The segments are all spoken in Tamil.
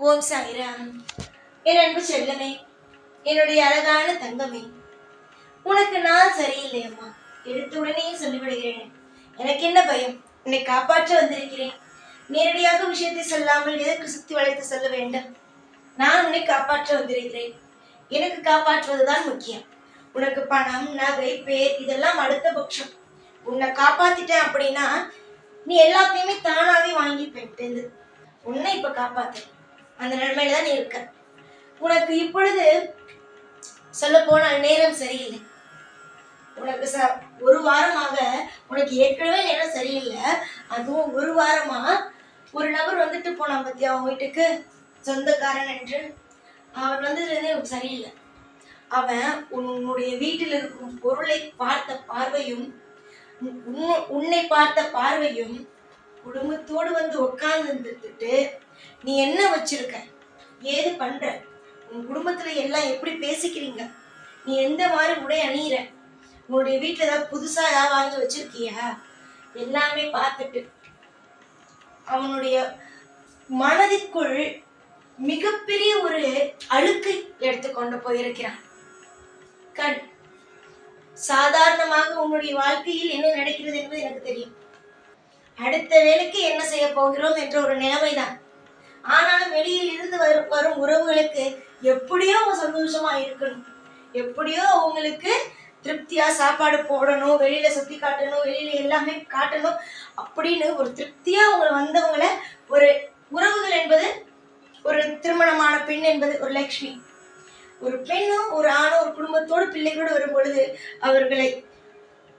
ஓம் சாய்ராம். என் அன்பு செல்லமே, என்னுடைய அழகான தங்கமே, உனக்கு நான் சரியில்லையம்மா. எடுத்த உடனே சொல்லிவிடுகிறேன். எனக்கு என்ன பயம்? உன்னை காப்பாற்ற வந்திருக்கிறேன். நேரடியாக விஷயத்தை சொல்லாமல் எதற்கு சுத்தி வளைத்து சொல்ல வேண்டும்? நான் உன்னை காப்பாற்ற வந்திருக்கிறேன். எனக்கு காப்பாற்றுவதுதான் முக்கியம். உனக்கு பணம், நகை, பேர் இதெல்லாம் அடுத்த பட்சம். உன்னை காப்பாத்திட்டேன் அப்படின்னா நீ எல்லாத்தையுமே தானாவே வாங்கி போயிட்டு உன்னை இப்ப காப்பாத்து. அந்த நிலைமையில தான் நீ இருக்க. உனக்கு இப்பொழுது சொல்ல போனால் நேரம் சரியில்லை. உனக்கு ஒரு வாரமாக உனக்கு ஏற்கனவே நேரம் சரியில்லை. அதுவும் ஒரு வாரமா ஒரு நபர் வந்துட்டு போனான் பத்தியா அவன் வீட்டுக்கு, சொந்தக்காரன் என்று. அவன் வந்ததுலேருந்தே உனக்கு சரியில்லை. அவன் உன்னுடைய வீட்டில் இருக்கும் பொருளை பார்த்த பார்வையும் உன்னை பார்த்த பார்வையும் குடும்பத்தோடு வந்து உட்கார்ந்துட்டு நீ என்ன வச்சிருக்க, ஏது பண்ற, உன் குடும்பத்துல எல்லாம் எப்படி பேசிக்கிறீங்க, நீ எந்த மாதிரி உடை அணியிற, உன்னுடைய வீட்டுல ஏதாவது புதுசா ஏதாவது வாங்கி வச்சிருக்கியா, எல்லாமே பார்த்துட்டு அவனுடைய மனதிற்குள் மிகப்பெரிய ஒரு அழுக்கை எடுத்துக்கொண்டு போயிருக்கிறான். கண் சாதாரணமாக உன்னுடைய வாழ்க்கையில் என்ன நடக்கிறது என்பது எனக்கு தெரியும். அடுத்த வேலைக்கு என்ன செய்ய போகிறோம் என்ற ஒரு நிலைமைதான். ஆனாலும் வெளியில் இருந்து வரும் உறவுகளுக்கு எப்படியோ சந்தோஷமா இருக்கணும், எப்படியோ அவங்களுக்கு திருப்தியா சாப்பாடு போடணும், வெளியில சுத்தி காட்டணும், வெளியில எல்லாமே காட்டணும் அப்படின்னு ஒரு திருப்தியா அவங்க வந்தவங்களை ஒரு உறவுகள் என்பது ஒரு திருமணமான பெண் என்பது ஒரு லட்சுமி. ஒரு பெண்ணும் ஒரு ஆணும் ஒரு குடும்பத்தோடு பிள்ளைகளோடு வரும் பொழுது அவர்களை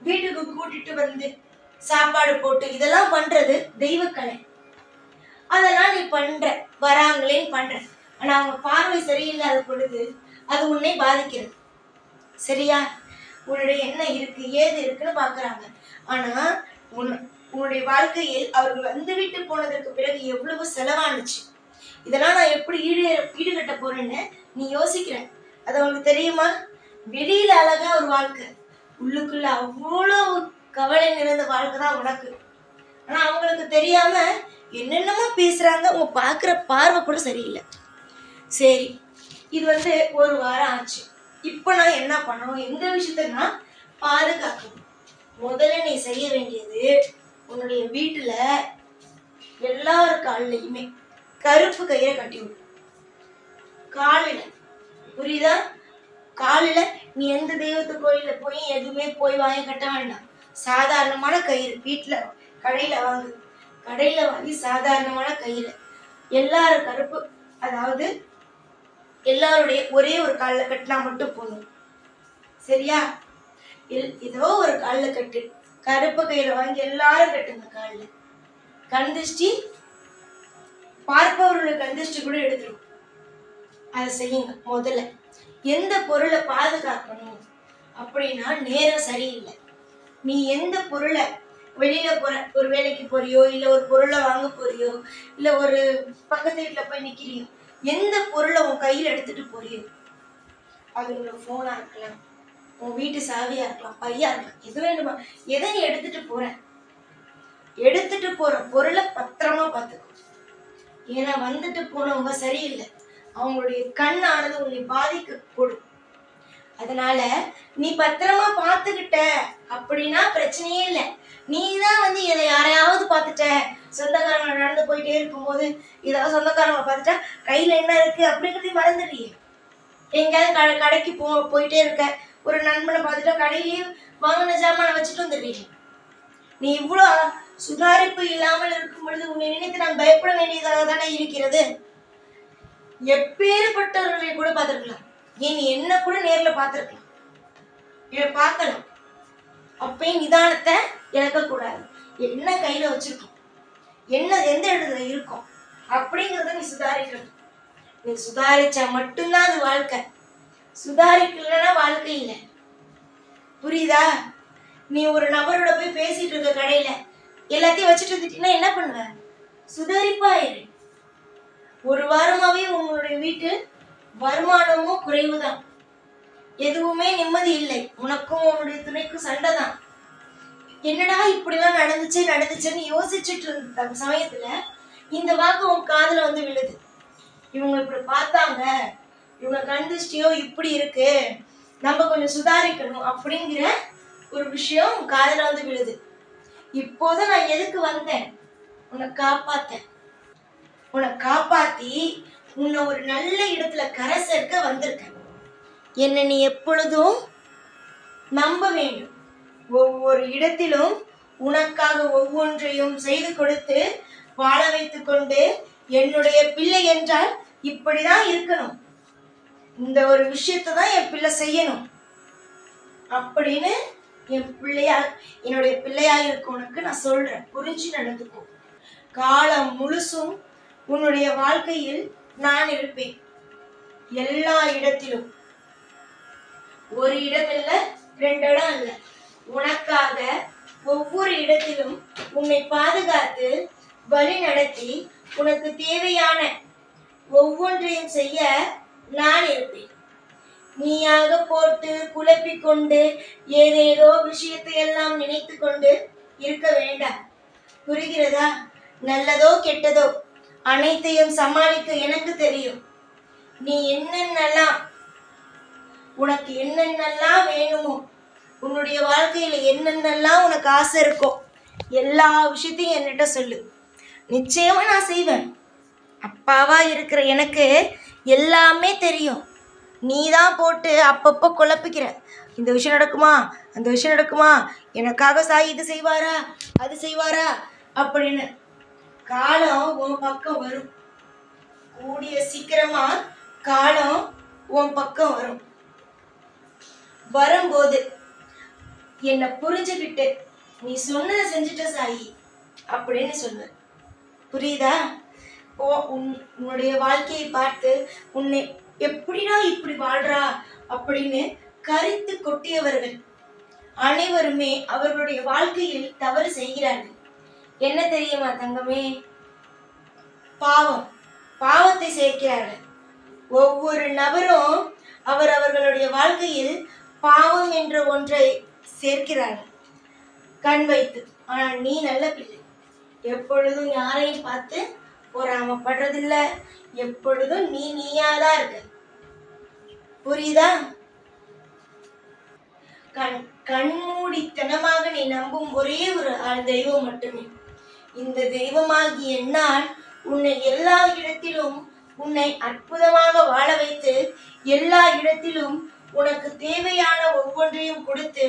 வீட்டுக்கு கூட்டிட்டு வந்து சாப்பாடு போட்டு இதெல்லாம் பண்றது தெய்வக்கலை. அதெல்லாம் நீ பண்ற, வராங்களேன்னு பண்ற. ஆனா அவங்க பார்வை சரியில்லாத பொழுது அது உன்னை பாதிக்கிறது. சரியா? உன்னுடைய என்ன இருக்கு ஏது இருக்குன்னு பாக்குறாங்க. ஆனா உன்னுடைய வாழ்க்கையில் அவர்கள் வந்து விட்டு போனதற்கு பிறகு எவ்வளவு செலவானுச்சு, இதெல்லாம் நான் எப்படி ஈடுகட்ட போறேன்னு நீ யோசிக்கிற. அது அவங்களுக்கு தெரியுமா? வெளியில அழகா ஒரு வாழ்க்கை, உள்ளுக்குள்ள அவ்வளவு கவலை நிறைந்த வாழ்க்கை தான் உனக்கு. ஆனா அவங்களுக்கு தெரியாம என்னென்னமோ பேசுறாங்க. உங்க பாக்குற பார்வை கூட சரியில்லை. சரி, இது ஒரு வாரம் ஆச்சு. இப்ப நான் என்ன பண்ணணும், எந்த விஷயத்த நான் பாதுகாக்கணும்? முதல்ல நீ செய்ய வேண்டியது, உன்னுடைய வீட்டுல எல்லார் காலிலையுமே கருப்பு கயிறை கட்டி விடு. காலில, புரியுதா? காலில நீ எந்த தெய்வத்து கோயில போய் எதுவுமே போய் வாங்கி கட்ட வேண்டாம். சாதாரணமான கயிறு வீட்டுல கடையில வாங்கு. கடையில வாங்கி சாதாரணமான கயிறு எல்லாரும் கருப்பு, அதாவது எல்லாருடைய ஒரே ஒரு காலில் கட்டினா மட்டும் போதும். சரியா? ஏதோ ஒரு காலில் கட்டு, கருப்பு கயிறை வாங்கி எல்லாரும் கட்டுங்க காலில். கந்திஷ்டி பார்ப்பவர்களுக்கு கந்திஷ்டி கூட எடுத்துரும். அதை செய்யுங்க. முதல்ல எந்த பொருளை பாதுகாக்கணும் அப்படின்னா, நேரம் சரியில்லை. நீ எந்த பொருளை வெளியில போற, ஒரு வேலைக்கு போறியோ, இல்ல ஒரு பொருளை வாங்க போறியோ, இல்ல ஒரு பக்கத்து வீட்டுல போய் நிக்கிறியோ, எந்த பொருளை உன் கையில எடுத்துட்டு போறியோ, அது உன்னோட போனா இருக்கலாம், உன் வீட்டு சாவியா இருக்கலாம், பையா இருக்கலாம், எது வேண்டுமா, எதை நீ எடுத்துட்டு போற பொருளை பத்திரமா பார்த்துக்கோ. ஏன்னா வந்துட்டு போனவங்க சரியில்லை, அவங்களுடைய கண்ணானது உன்னை பாதிக்க கூடும். அதனால நீ பத்திரமா பார்த்துக்கிட்ட அப்படின்னா பிரச்சனையே இல்லை. நீதான் இதை யாரையாவது பார்த்துட்ட, சொந்தக்காரங்க நடந்து போயிட்டே இருக்கும்போது ஏதாவது சொந்தக்காரங்களை பார்த்துட்டா கையில என்ன இருக்கு அப்படிங்கிறதையும் மறந்துடுறிய. எங்கேயாவது கடைக்கு போயிட்டே இருக்க, ஒரு நண்பனை பார்த்துட்டா கடையிலேயே வாங்கின ஜாமான வச்சுட்டு வந்துடுறீங்க. நீ இவ்வளோ சுதாரிப்பு இல்லாமல் இருக்கும் பொழுது உன்னை நினைத்து நான் பயப்பட வேண்டியதாக தானே இருக்கிறது. எப்பேற்பட்டவர்களை கூட பார்த்துருக்கலாம். ஏன் என்ன கூட நேர்ல பார்த்துருக்கலாம், இதை பார்க்கலாம். அப்பயும் நிதானத்தை இழக்கக்கூடாது. என்ன கையில வச்சிருக்கோம், என்ன எந்த இடத்துல இருக்கும் அப்படிங்கிறத நீ சுதாரிக்கணும். நீ சுதாரிச்சா மட்டும்தான் அது வாழ்க்கை. சுதாரிக்கலன்னா வாழ்க்கை இல்லை. புரியுதா? நீ ஒரு நபரோட போய் பேசிட்டு இருக்க கடையில எல்லாத்தையும் வச்சுட்டு இருந்துட்டீங்கன்னா என்ன பண்ணுவ? சுதாரிப்பாயிரு. ஒரு வாரமாவே உங்களுடைய வீட்டு வருமானமும் குறைவுதான், எதுவுமே நிம்மதி இல்லை. உனக்கும் உன்னுடைய துணைக்கும் சண்டை தான். என்னடா இப்படிலாம் நடந்துச்சுன்னு யோசிச்சுட்டு இருந்த சமயத்துல இந்த வாக்கு உன் காதுல விழுது. இவங்க இப்படி பார்த்தாங்க, இவங்க கண் திருஷ்டியோ இப்படி இருக்கு, நம்ம கொஞ்சம் சுதாரிக்கணும் அப்படிங்கிற ஒரு விஷயம் காதுல வந்து விழுது. இப்போது நான் எதுக்கு வந்தேன்? உன்னை காப்பாத்தி உன்னை ஒரு நல்ல இடத்துல கரை சேர்க்க வந்திருக்கேன். என்னை நீ எப்பொழுதும் நம்ப வேண்டும். ஒவ்வொரு இடத்திலும் உனக்காக ஒவ்வொன்றையும் செய்து கொடுத்து வாழ வைத்துக் கொண்டு, என்னுடைய பிள்ளை என்றால் இப்படிதான் இருக்கணும், இந்த ஒரு விஷயத்தை தான் என் பிள்ளை செய்யணும் அப்படின்னு என்னுடைய பிள்ளையா இருக்க உனக்கு நான் சொல்றேன். புரிஞ்சு நடந்துக்கோ. காலம் முழுசும் உன்னுடைய வாழ்க்கையில் நான் இருப்பேன். எல்லா இடத்திலும், ஒரு இடம் இல்ல, 2 இடம் இல்ல, உனக்காக ஒவ்வொரு இடத்திலும் உன்னை பாதுகாத்து வழி நடத்தி உனக்கு தேவையான ஒவ்வொன்றையும் செய்ய நான் இருப்பேன். நீயாக போட்டு குழப்பிக்கொண்டு ஏதேதோ விஷயத்தை எல்லாம் நினைத்து கொண்டு இருக்க வேண்டாம். புரிகிறதா? நல்லதோ கெட்டதோ அனைத்தையும் சமாளிக்க எனக்கு தெரியும். நீ உனக்கு என்னென்னலாம் வேணுமோ, உன்னுடைய வாழ்க்கையில என்னென்னலாம் உனக்கு ஆசை இருக்கோ, எல்லா விஷயத்தையும் என்கிட்ட சொல்லு. நிச்சயமா நான் செய்வேன். அப்பாவா இருக்கிற எனக்கு எல்லாமே தெரியும். நீ தான் போட்டு அப்பப்போ குழப்பிக்கிற. இந்த விஷயம் நடக்குமா, அந்த விஷயம் நடக்குமா, எனக்காக சாய் இது செய்வாரா, அது செய்வாரா அப்படின்னு. காலம் உன் பக்கம் வரும். கூடிய சீக்கிரமா காலம் உன் பக்கம் வரும். வரும்போது என்னை புரிஞ்சுக்கிட்டு நீ சொன்னதை செஞ்சுட்ட சாயி அப்படின்னு சொல்லு. புரியுதா? உன்னுடைய வாழ்க்கையை பார்த்து உன்னை எப்படிடா இப்படி வாழ்றா அப்படின்னு கரித்து கொட்டியவர்கள் அனைவருமே அவர்களுடைய வாழ்க்கையில் தவறு செய்கிறார்கள். என்ன தெரியுமா தங்கமே? பாவத்தை சேர்க்கிறார்கள். ஒவ்வொரு நபரும் அவர்களுடைய வாழ்க்கையில் பாவம் என்ற ஒன்றை சேர்க்கிறார்கள் கண் வைத்து. ஆனால் நீ நல்ல பிள்ளை. எப்பொழுதும் யாரையும் பார்த்து பொறாமப்படுறதில்லை. எப்பொழுதும் நீயாதான் இருக்க. புரியுதா? கண்மூடித்தனமாக நீ நம்பும் ஒரே ஒரு தெய்வம் மட்டுமே. இந்த தெய்வமாகிய நான் உன்னை எல்லா இடத்திலும் உன்னை அற்புதமாக வாழ வைத்து, எல்லா இடத்திலும் உனக்கு தேவையான ஒவ்வொன்றையும் கொடுத்து,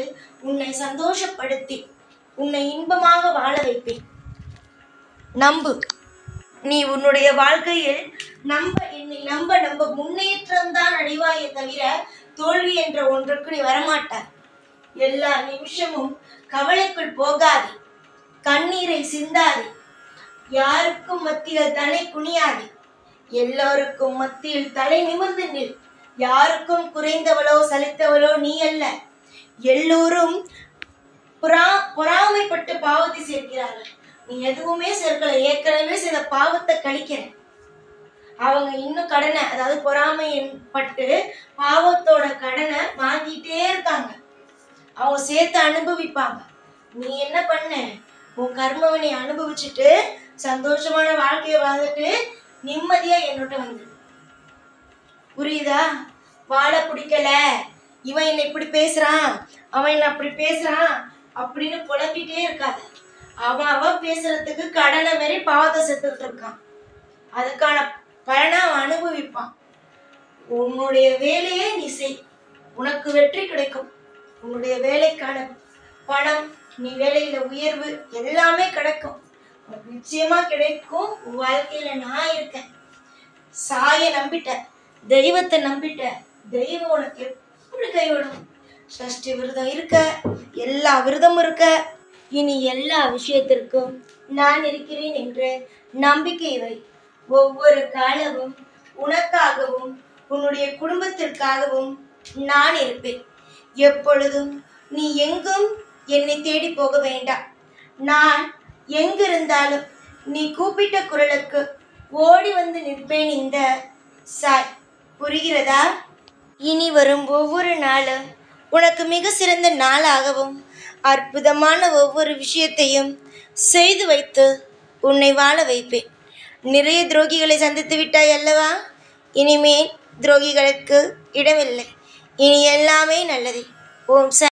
உன்னை சந்தோஷப்படுத்தி, உன்னை இன்பமாக வாழ வைப்பேன். நம்பு. நீ உன்னுடைய வாழ்க்கையில் என்னை நம்ப முன்னேற்றம் தான் அடைவாயே தவிர தோல்வி என்ற ஒன்றுக்கு நீ வரமாட்டாய். எல்லா நிமிஷமும் கவலைக்குள் போகாதே, கண்ணீரை சிந்தாதே, யாருக்கும் மத்தியில் தலை குனியாதே, எல்லோருக்கும் மத்தியில் தலை நிமிர்ந்து நில். யாருக்கும் குறைந்தவளோ சலித்தவளோ நீ அல்ல. எல்லோரும் பொறாமைப்பட்டு பாவத்தை சேர்க்கிறார்கள். நீ எதுவுமே சேர்க்கல. ஏற்கனவே சில பாவத்தை கழிக்கிற. அவங்க இன்னும் கடனை, அதாவது பொறாமைப்பட்டு பாவத்தோட கடனை வாங்கிட்டே இருக்காங்க. அவங்க சேர்த்து அனுபவிப்பாங்க. நீ என்ன பண்ண? உன் கர்மவை நீ அனுபவிச்சுட்டு சந்தோஷமான வாழ்க்கையை வாழ்ந்துட்டு நிம்மதியா என்னோட வந்து. புரியுதா? வாழ பிடிக்கல, இவன் என்னை இப்படி பேசுறான், அவன் என்ன அப்படி பேசுறான் அப்படின்னு புலம்பிட்டே இருக்காது. அவன் பேசுறதுக்கு கடனை மாரி பாவத்தை செத்துக்கிட்டு இருக்கான். அதுக்கான பலனை அவன் அனுபவிப்பான். உன்னுடைய வேலையை நீ செய், உனக்கு வெற்றி கிடைக்கும். உன்னுடைய வேலைக்கான பணம், நீ வேலையில உயர்வு எல்லாமே கிடைக்கும். உனக்கு நிச்சயமா கிடைக்கும். உன் வாழ்க்கையில நான் இருக்கேன். சாயை நம்பிட்ட, தெய்வத்தை நம்பிட்ட, தெய்வம் உனக்கு எப்படி கைவிடும்? சஷ்டி விரதம் இருக்க, எல்லா விரதமும் இருக்க, இனி எல்லா விஷயத்திற்கும் நான் இருக்கிறேன் என்ற நம்பிக்கை வை. ஒவ்வொரு காலமும் உனக்காகவும் உன்னுடைய குடும்பத்திற்காகவும் நான் இருப்பேன். எப்பொழுதும் நீ எங்கும் என்னை தேடி போக வேண்டாம். நான் எங்கிருந்தாலும் நீ கூப்பிட்ட குரலுக்கு ஓடி வந்து நிற்பேன் இந்த சாய். புரிகிறதா? இனி வரும் ஒவ்வொரு நாளும் உனக்கு மிக சிறந்த நாளாகவும் அற்புதமான ஒவ்வொரு விஷயத்தையும் செய்து வைத்து உன்னை வாழ வைப்பேன். நிறைய துரோகிகளை சந்தித்து விட்டாய் அல்லவா? இனிமேல் துரோகிகளுக்கு இடமில்லை. இனி எல்லாமே நல்லதே. ஓம்